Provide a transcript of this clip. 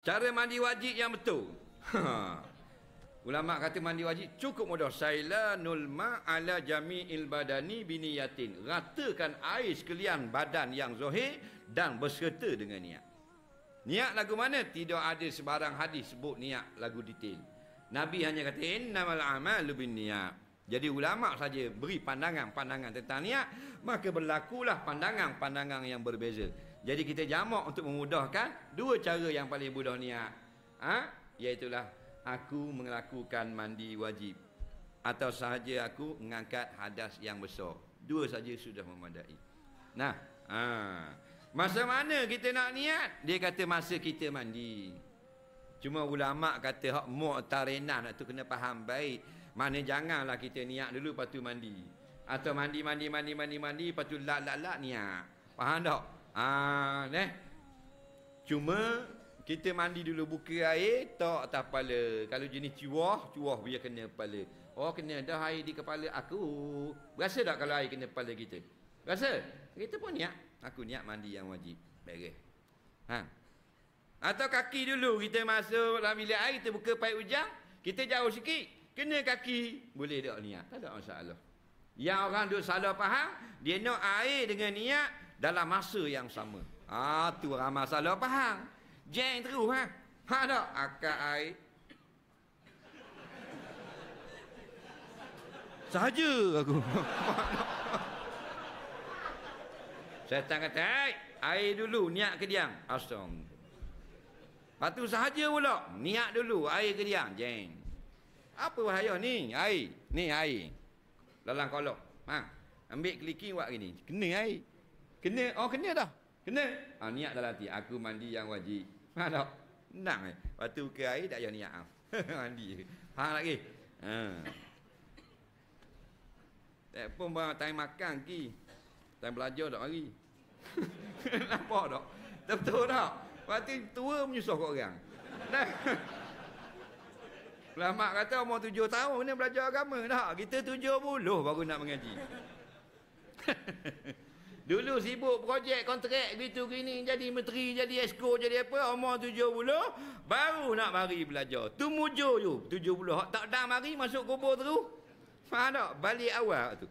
Cara mandi wajib yang betul. Ulama kata mandi wajib cukup mudah. Sailanul ma ala jami'il badani biniyatin. Ratakan air sekalian badan yang zahir dan berserta dengan niat. Niat lagu mana? Tidak ada sebarang hadis sebut niat lagu detail. Nabi hanya kata innamal a'malu binniyat. Jadi ulama saja beri pandangan-pandangan tentang niat, maka berlakulah pandangan-pandangan yang berbeza. Jadi kita jamak untuk memudahkan dua cara yang paling mudah niat. Iaitulah aku melakukan mandi wajib atau sahaja aku mengangkat hadas yang besar. Dua saja sudah memadai. Nah, masa mana kita nak niat? Dia kata masa kita mandi. Cuma ulama kata hak mu'tarinah tu kena faham baik. Mana janganlah kita niat dulu lepas tu mandi. Atau mandi lepas tu lak niat. Faham tak? Cuma kita mandi dulu buka air tak atas kepala. Kalau jenis cuah biar kena kepala. Oh kena dah air di kepala aku. Berasa tak kalau air kena kepala kita? Berasa? Kita pun niat. Aku niat mandi yang wajib. Beres. Atau kaki dulu kita masuk dalam bilik air, kita buka paip hujang, kita jauh sikit, kena kaki, boleh tak niat? Tak ada masalah. Yang orang duk salah faham, dia nak air dengan niat dalam masa yang sama. Tu ramai salah faham. Jeng terus tak? Akak air sahaja aku. Syaitan kata, air dulu, niat ke diam. Astagfirullah. Lepas tu sahaja pula, niat dulu, air ke diam. Jeng. Apa bahaya ni? Air. Ni air. Dalam kolok. Ambil keliki buat gini. Kena air. Kena. Oh kena dah. Kena. Niat dalam hati. Aku mandi yang wajib. Faham tak? Senang. Lepas tu ke air tak payah niat. Mandi. Faham lagi? Tak pun time makan ki. Time belajar tak mari. Nampak tak? Betul tak? Lepas tu tua menyusah kat orang. Ulama kata umur 7 tahun kena belajar agama dah. Kita 70 baru nak mengaji. Dulu sibuk projek kontrak gitu gini, jadi menteri, jadi esko, jadi apa, umur 70 baru nak mari belajar. Tu mujur tu 70 tak dah mari masuk kubur terus. Faham tak? Balik awal tu.